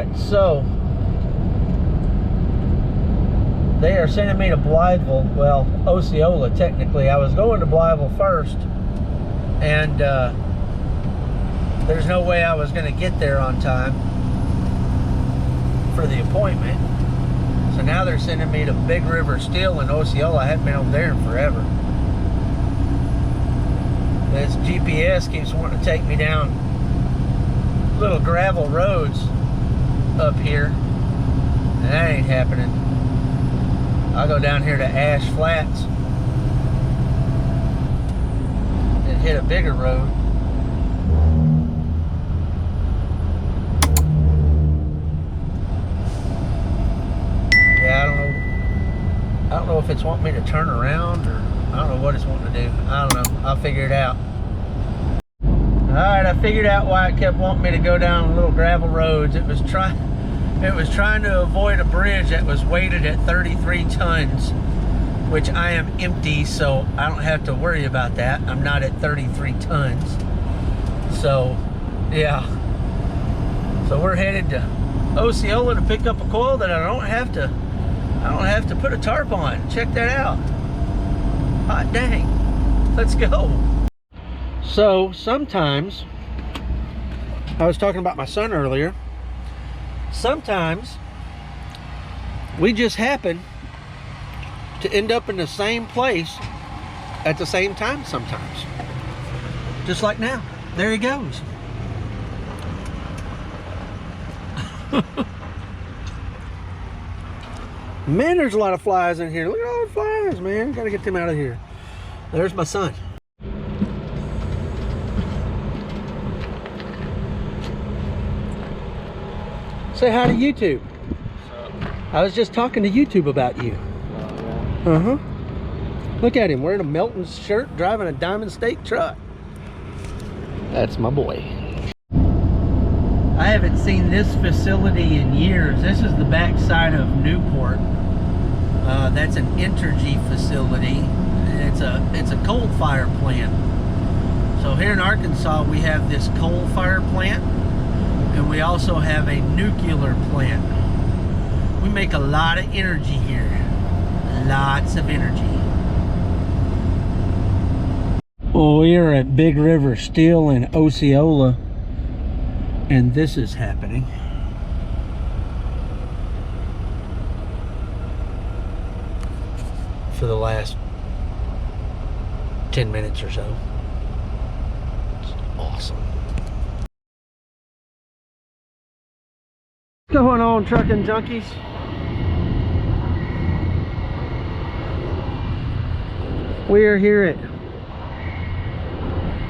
Alright, so they are sending me to Blytheville. Well, Osceola, technically. I was going to Blytheville first, and there's no way I was going to get there on time for the appointment. So now they're sending me to Big River Steel in Osceola. I haven't been over there in forever. This GPS keeps wanting to take me down little gravel roads up here, and that ain't happening. I'll go down here to Ash Flats and hit a bigger road. Yeah, I don't know if it's wanting me to turn around, or I don't know what it's wanting to do. I don't know. I'll figure it out. Alright, I figured out why it kept wanting me to go down little gravel roads. It was trying to avoid a bridge that was weighted at 33 tons, which I am empty, so I don't have to worry about that. I'm not at 33 tons. So, yeah. So we're headed to Osceola to pick up a coil that I don't have to put a tarp on. Check that out. Hot dang. Let's go. So sometimes, I was talking about my son earlier, sometimes we just happen to end up in the same place at the same time sometimes. Just like now. There he goes. Man, there's a lot of flies in here. Look at all the flies, man. Gotta get them out of here. There's my son. Say hi to YouTube. What's up? I was just talking to YouTube about you. Uh-huh. Look at him wearing a Melton shirt, driving a Diamond State truck. That's my boy. I haven't seen this facility in years. This is the back side of Newport. That's an Intergy facility. It's a coal fire plant. So here in Arkansas we have this coal fire plant, and we also have a nuclear plant. We make a lot of energy here. Lots of energy. Well, we are at Big River Steel in Osceola, and this is happening. For the last 10 minutes or so. It's awesome. What's going on, trucking junkies? We are here at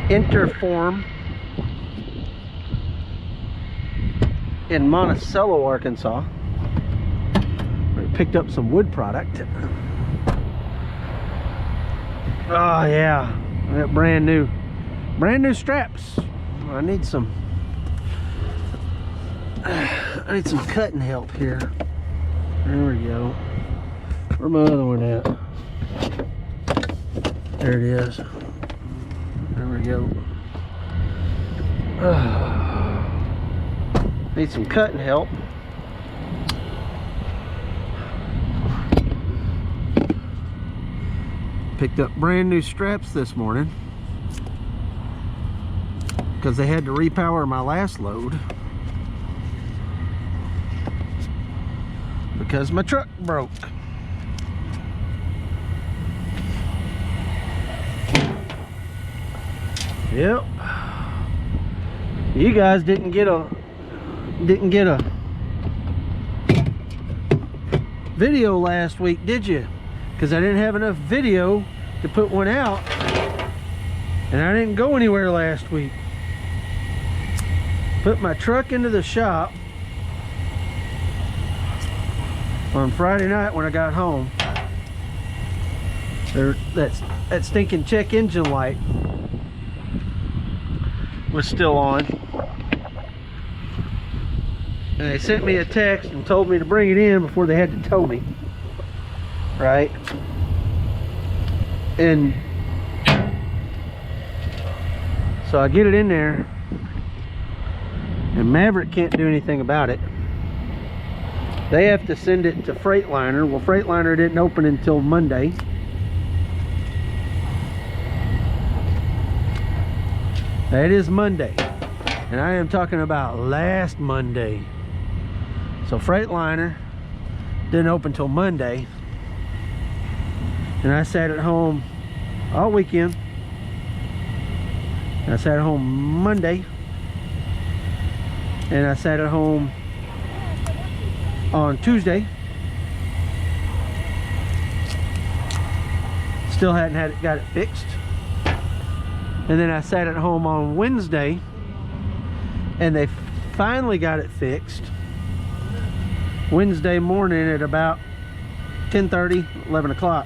Interfor in Monticello, Arkansas. We picked up some wood product. Oh yeah, I got brand new straps. I need some cutting help here. There we go. Where's my other one at? There it is. There we go. Need some cutting help. Picked up brand new straps this morning because they had to repower my last load because my truck broke. Yep. You guys didn't get a video last week, did you? Because I didn't have enough video to put one out, and I didn't go anywhere last week. Put my truck into the shop on Friday night when I got home. That stinking check engine light was still on, and they sent me a text and told me to bring it in before they had to tow me. Right? And so I get it in there, and Maverick can't do anything about it. They have to send it to Freightliner. Well, Freightliner didn't open until Monday. It is Monday, and I am talking about last Monday. So Freightliner didn't open till Monday, and I sat at home all weekend. I sat at home Monday, and I sat at home on Tuesday. Still hadn't got it fixed. And then I sat at home on Wednesday, and they finally got it fixed Wednesday morning at about 10:30, 11 o'clock.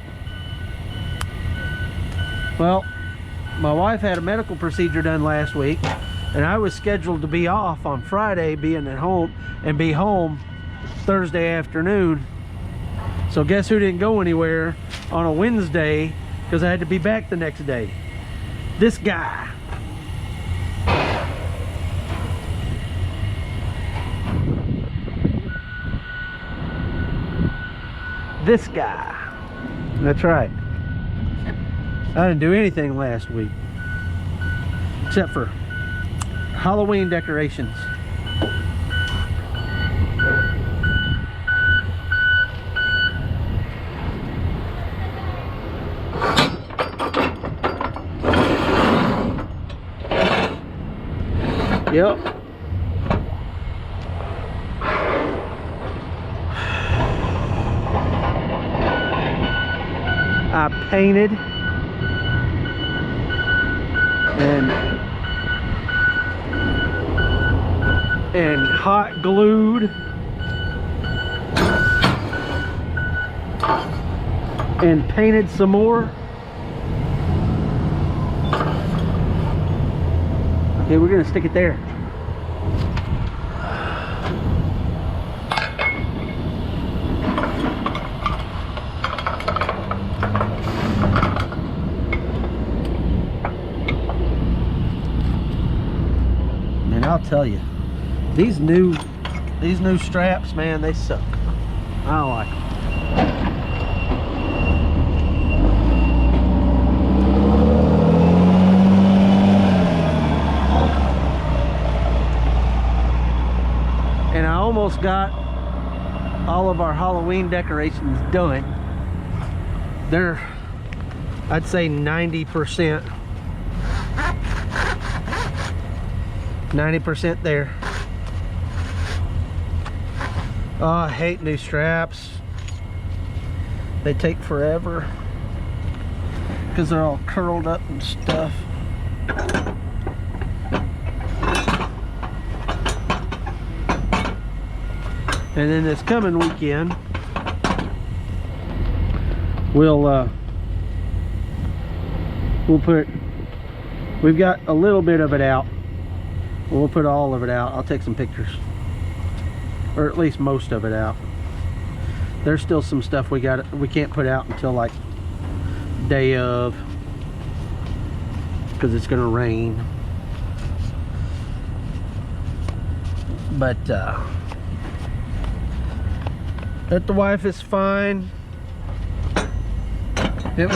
Well, my wife had a medical procedure done last week, and I was scheduled to be off on Friday, being at home, and be home Thursday afternoon. So guess who didn't go anywhere on a Wednesday, because I had to be back the next day? This guy. This guy. That's right. I didn't do anything last week except for Halloween decorations. Yep. I painted and hot glued and painted some more. Okay, we're gonna stick it there. And I'll tell you, these new straps, man, they suck. I don't like them. And I almost got all of our Halloween decorations done. They're, I'd say 90%. 90% there. Oh, I hate new straps. They take forever because they're all curled up and stuff. And then this coming weekend, we've got a little bit of it out. We'll put all of it out. I'll take some pictures, or at least most of it out. There's still some stuff we can't put out until like day of, because it's gonna rain. But the wife is fine. It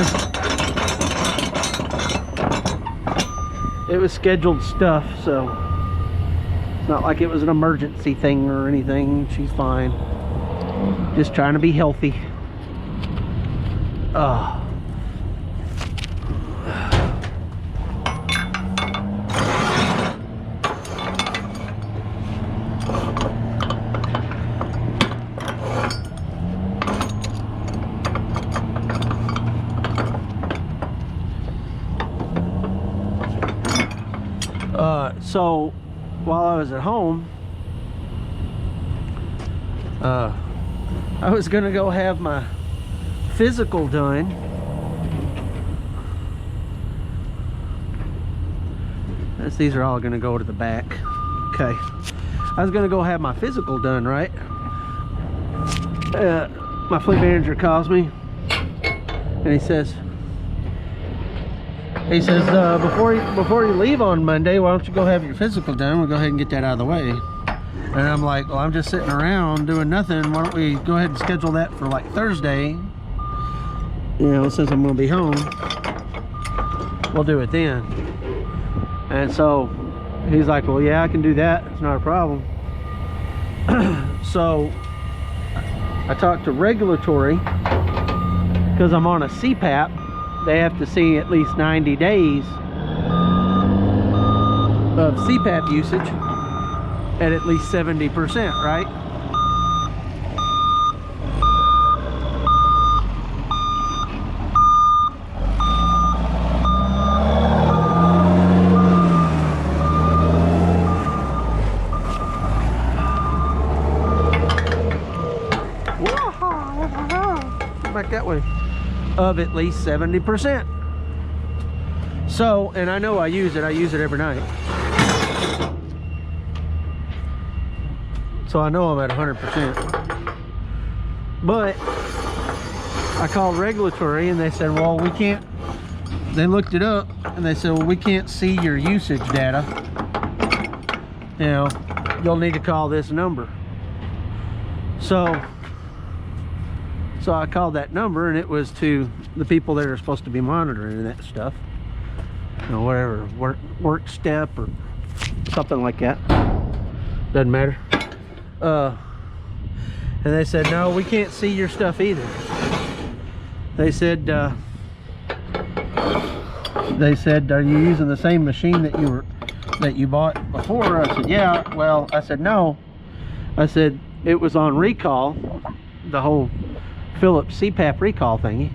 was scheduled stuff, so it's not like it was an emergency thing or anything. She's fine. Just trying to be healthy. So while I was at home, I was gonna go have my physical done. These are all gonna go to the back. Okay. I was gonna go have my physical done, right? My fleet manager calls me and he says, before you leave on Monday, why don't you go have your physical done? We'll go ahead and get that out of the way. And I'm like, well, I'm just sitting around doing nothing. Why don't we go ahead and schedule that for like Thursday? You know, since I'm gonna be home, we'll do it then. And so he's like, well, yeah, I can do that. It's not a problem. So I talked to regulatory, because I'm on a CPAP. They have to see at least 90 days of CPAP usage at least 70%, right? Back that way. Of at least 70%. So, and I know I use it every night. So I know I'm at 100%. But I called regulatory and they said, well, we can't. They looked it up and they said, well, we can't see your usage data. You know, you'll need to call this number. So I called that number, and it was to the people that are supposed to be monitoring that stuff. You know, whatever, work step or something like that. Doesn't matter. And they said, no, we can't see your stuff either. They said, are you using the same machine that you bought before? I said, yeah. Well, I said, no. I said, it was on recall, the whole Philips CPAP recall thingy.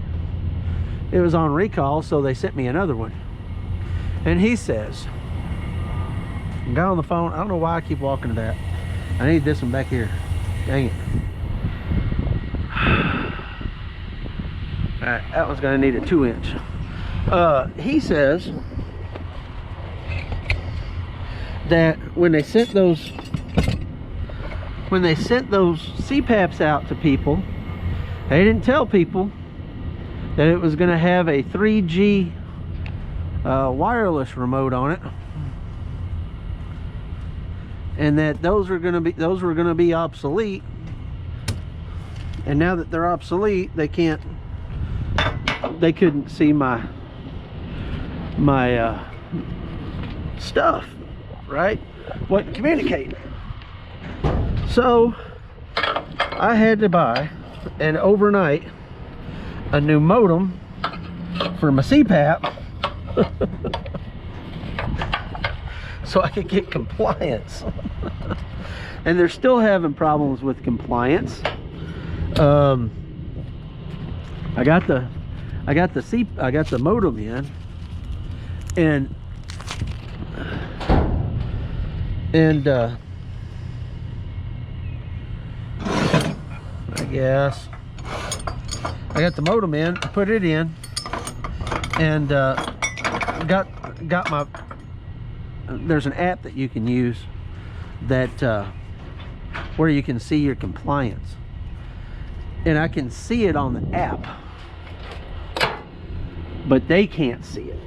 It was on recall, so they sent me another one. And he says, got on the phone. I don't know why I keep walking to that. I need this one back here. Dang it. Alright, that one's gonna need a 2-inch. He says that when they sent those CPAPs out to people, they didn't tell people that it was going to have a 3G wireless remote on it, and that those were going to be obsolete. And now that they're obsolete, they couldn't see my stuff, right? Wasn't communicating. So I had to buy an overnight a new modem for my CPAP so I could get compliance. And they're still having problems with compliance. I got the modem in, and I guess I got the modem in, put it in, and got my, there's an app that you can use that where you can see your compliance, and I can see it on the app, but they can't see it.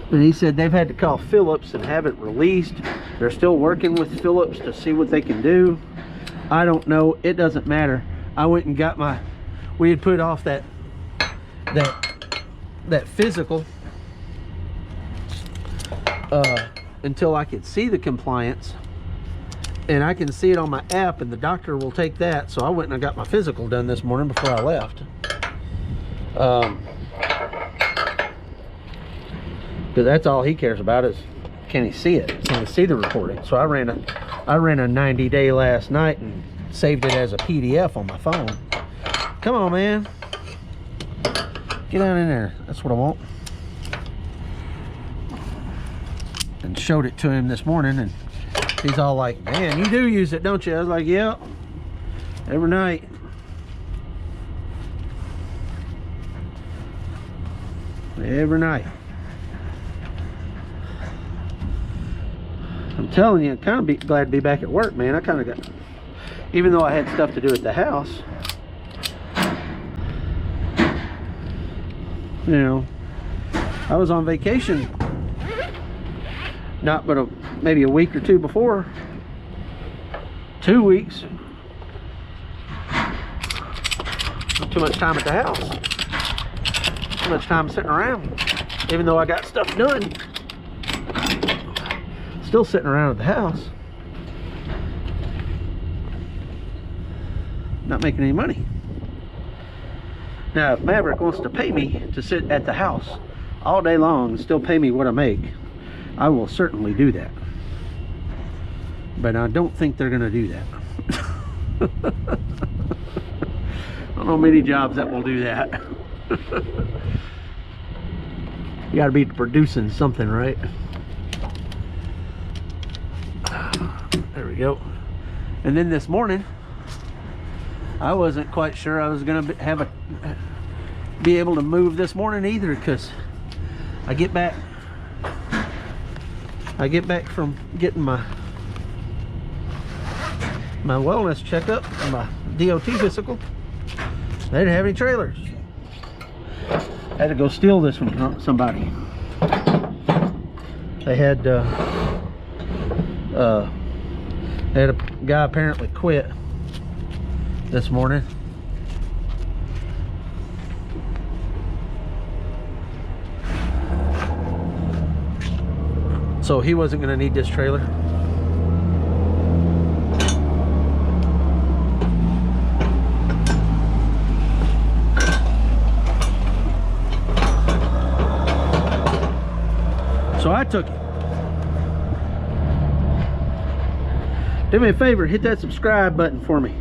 And he said they've had to call Philips and have it released. They're still working with Philips to see what they can do. I don't know, it doesn't matter. I went and got my, we had put off that physical until I could see the compliance, and I can see it on my app, and the doctor will take that. So I went and I got my physical done this morning before I left, because that's all he cares about is, can he see it? Can he see the recording? So I ran a 90-day last night and saved it as a PDF on my phone. Come on, man, get down in there. That's what I want. And showed it to him this morning, and he's all like, man, you do use it, don't you? I was like, yep, every night. Every night. I'm telling you, I'm kind of glad to be back at work, man. I kind of got, even though I had stuff to do at the house, you know, I was on vacation not but maybe a week or two before, 2 weeks. Too much time at the house. Too much time sitting around. Even though I got stuff done, still sitting around at the house. Not making any money. Now, if Maverick wants to pay me to sit at the house all day long and still pay me what I make, I will certainly do that. But I don't think they're going to do that. I don't know many jobs that will do that. You got to be producing something, right? There we go. And then this morning, I wasn't quite sure I was gonna be able to move this morning either, because I get back from getting my wellness checkup, my DOT physical. They didn't have any trailers. I had to go steal this from somebody. They had a guy apparently quit this morning. So he wasn't going to need this trailer. So I took it. Do me a favor, hit that subscribe button for me.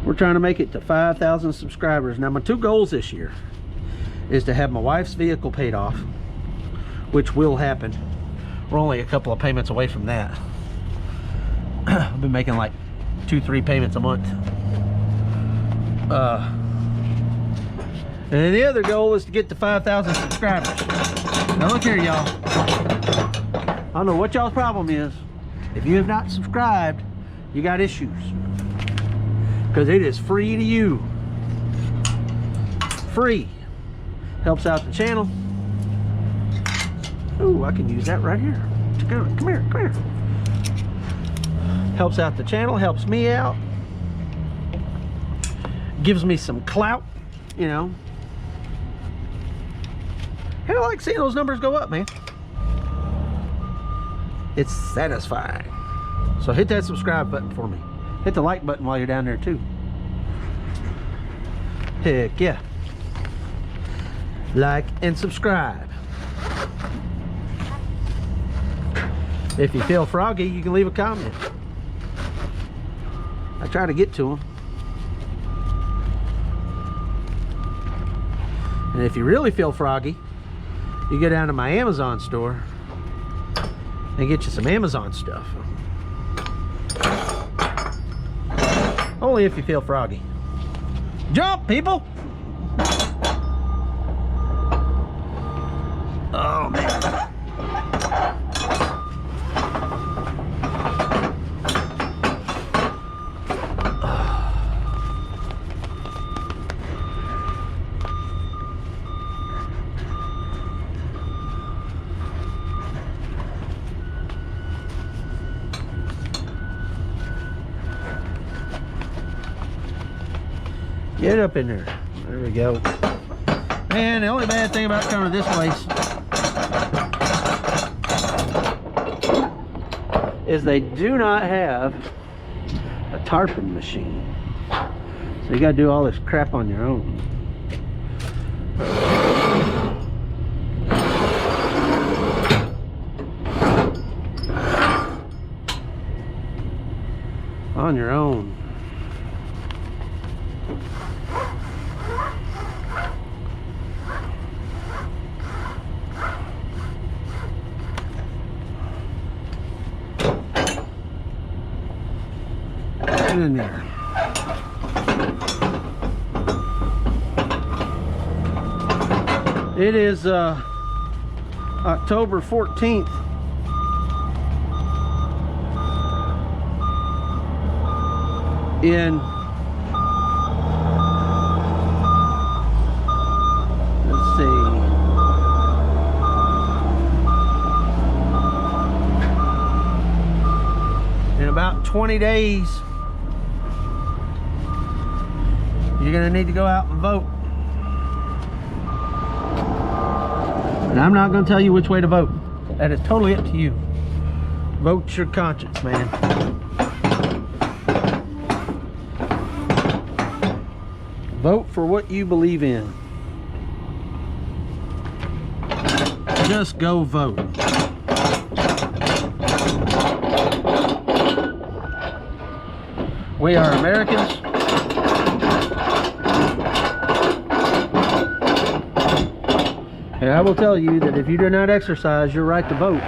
We're trying to make it to 5,000 subscribers. Now, my 2 goals this year is to have my wife's vehicle paid off, which will happen. We're only a couple of payments away from that. I've been making like 2-3 payments a month. And then the other goal is to get to 5,000 subscribers. Now look here, y'all. I don't know what y'all's problem is. If you have not subscribed, you got issues. Because it is free to you. Free. Helps out the channel. Ooh, I can use that right here. Come here, come here. Helps out the channel, helps me out. Gives me some clout, you know. And I like seeing those numbers go up, man. It's satisfying. So hit that subscribe button for me. Hit the like button while you're down there too. Heck yeah. Like and subscribe. If you feel froggy, you can leave a comment. I try to get to them. And if you really feel froggy, you go down to my Amazon store and get you some Amazon stuff. Only if you feel froggy. Jump, people! Oh, man. Get up in there. There we go. Man, the only bad thing about coming to this place is they do not have a tarpon machine. So you gotta do all this crap on your own. On your own. In there. It is October 14th. In let's see. In about 20 days, you're gonna need to go out and vote. And I'm not gonna tell you which way to vote. That is totally up to you. Vote your conscience, man. Vote for what you believe in. Just go vote. We are Americans. And I will tell you that if you do not exercise your right to vote,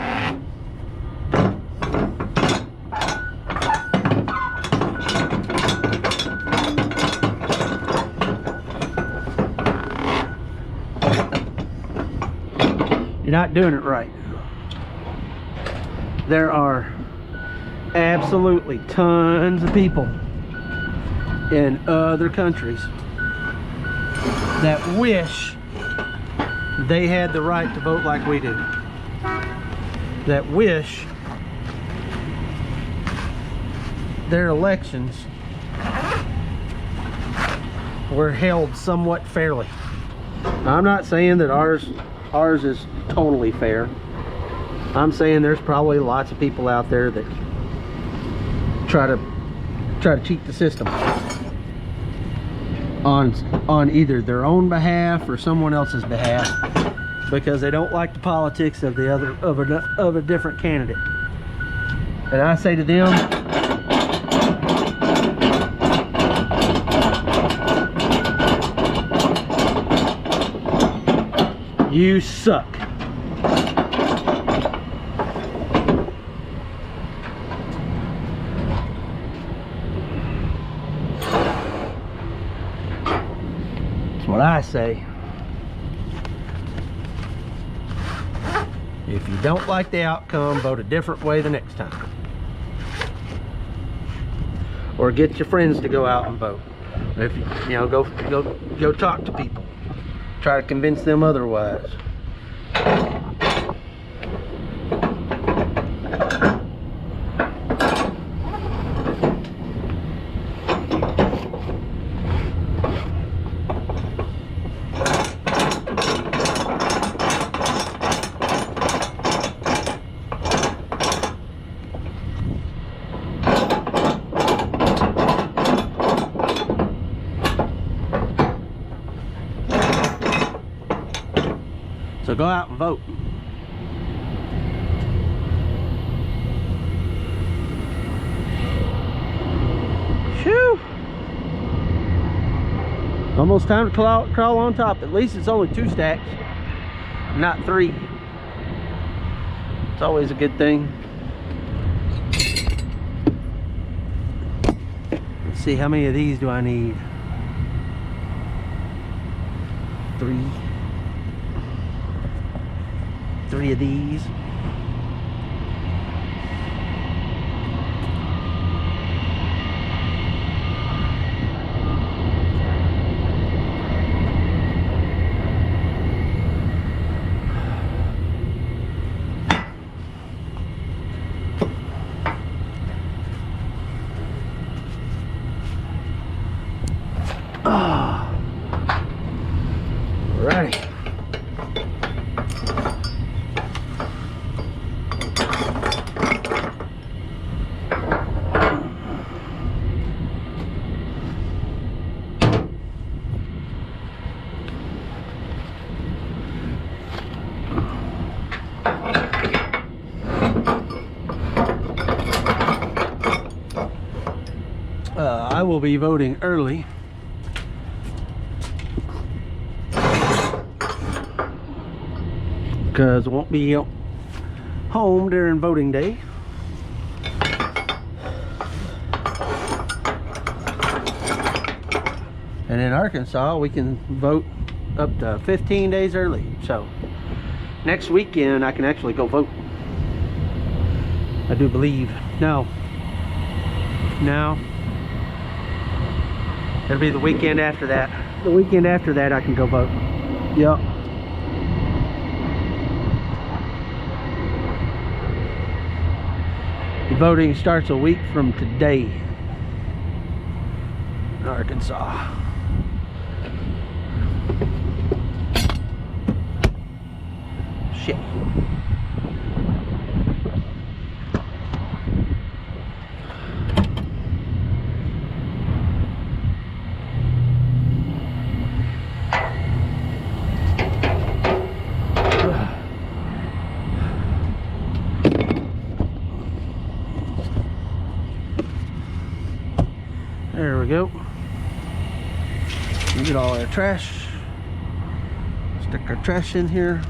you're not doing it right. There are absolutely tons of people in other countries that wish they had the right to vote like we do. That wish their elections were held somewhat fairly. Now, I'm not saying that ours is totally fair. I'm saying there's probably lots of people out there that try to cheat the system on either their own behalf or someone else's behalf, because they don't like the politics of a different candidate. And I say to them, you suck. What I say. If you don't like the outcome, vote a different way the next time. Or get your friends to go out and vote. If you know, go talk to people. Try to convince them otherwise. So go out and vote. Phew. Almost time to crawl on top. At least it's only 2 stacks, not 3. It's always a good thing. Let's see, how many of these do I need? 3. 3 of these. Alrighty. I will be voting early because I won't be home during voting day. And in Arkansas, we can vote up to 15 days early. So next weekend, I can actually go vote. I do believe. No. It'll be the weekend after that. The weekend after that, I can go vote. Yep. The voting starts a week from today in Arkansas. Shit. There we go. We get all our trash. Stick our trash in here.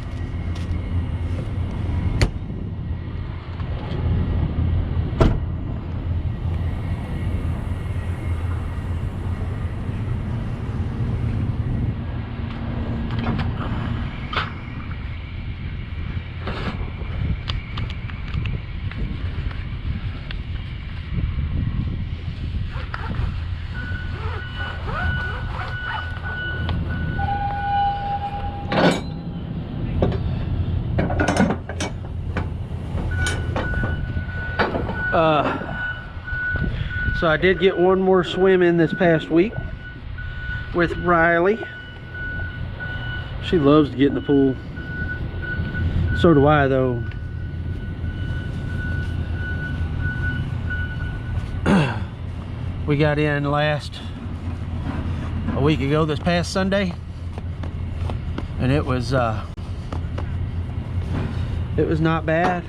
So I did get one more swim in this past week with Riley. She loves to get in the pool. So do I, though. We got in a week ago this past Sunday, and it was not bad.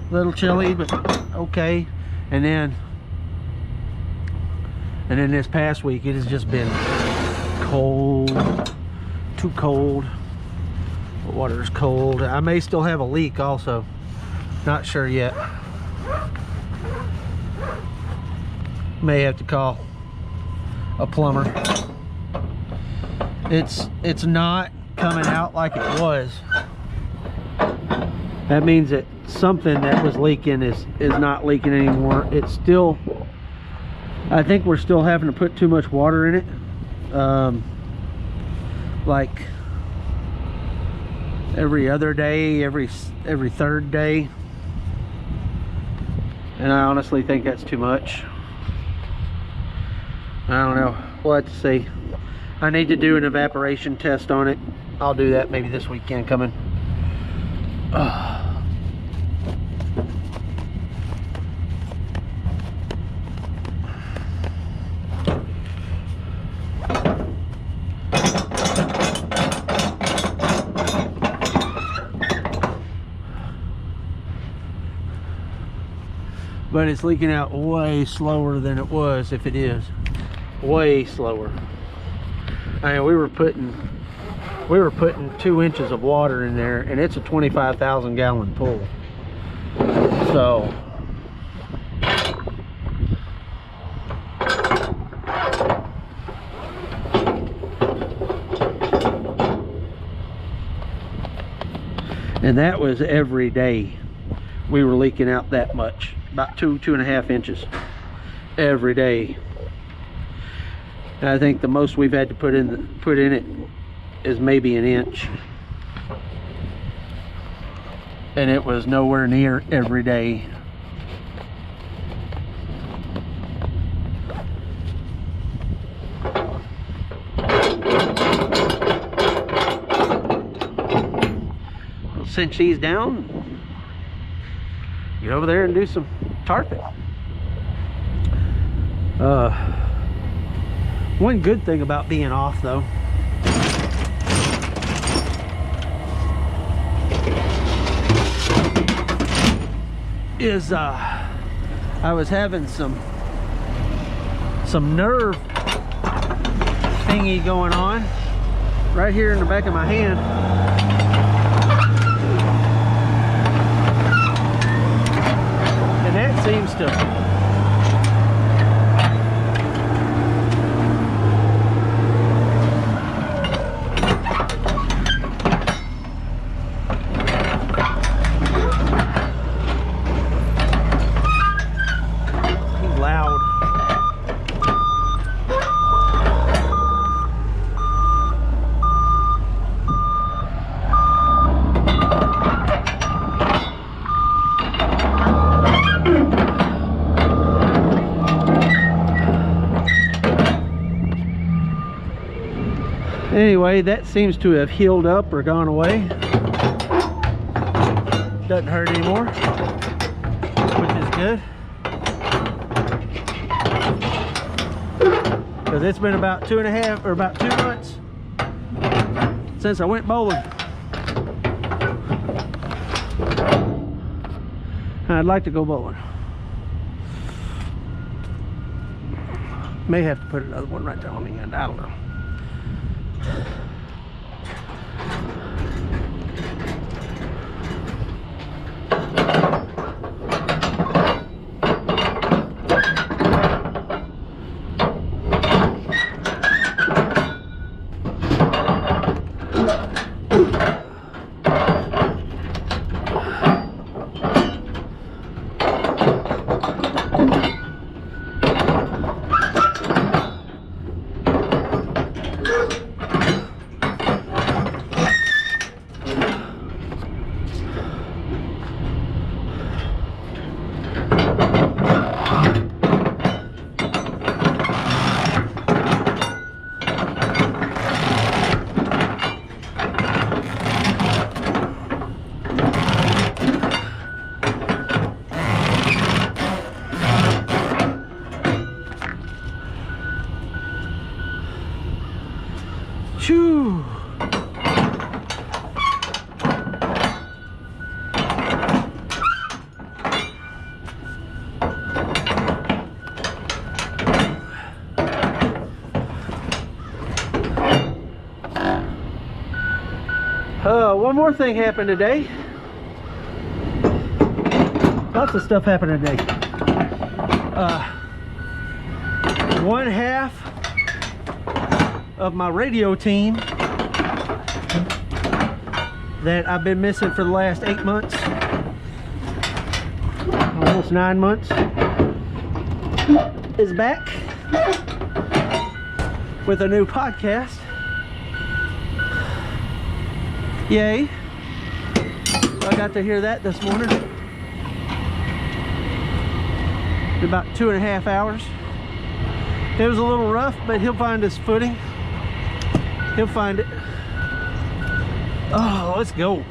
A little chilly, but okay. And then this past week it has just been cold, too cold. The water's cold. I may still have a leak also, not sure yet. May have to call a plumber. It's not coming out like it was. That means that something that was leaking is not leaking anymore. It's still, I think we're still having to put too much water in it, like every other day, every third day, and I honestly think that's too much. I don't know. We'll have to see. I need to do an evaporation test on it. I'll do that maybe this weekend coming. But it's leaking out way slower than it was, if it is. Way slower. I mean, we were putting 2 inches of water in there, and it's a 25,000 gallon pool. So and that was every day we were leaking out that much, about 2.5 inches every day. And I think the most we've had to put in it is maybe an inch, and it was nowhere near every day. We'll cinch these down, get over there and do some tarping. One good thing about being off, though, is I was having some nerve thingy going on right here in the back of my hand. And that seems to Anyway, that seems to have healed up or gone away. Doesn't hurt anymore, which is good. Because it's been about 2.5 or about 2 months since I went bowling. I'd like to go bowling. May have to put another one right there on the end. I don't know. Shoo. One more thing happened today. Lots of stuff happened today. One half of my radio team that I've been missing for the last 8 months, almost 9 months, is back with a new podcast. Yay. So I got to hear that this morning. About 2.5 hours. It was a little rough, but he'll find his footing. He'll find it. Oh, let's go.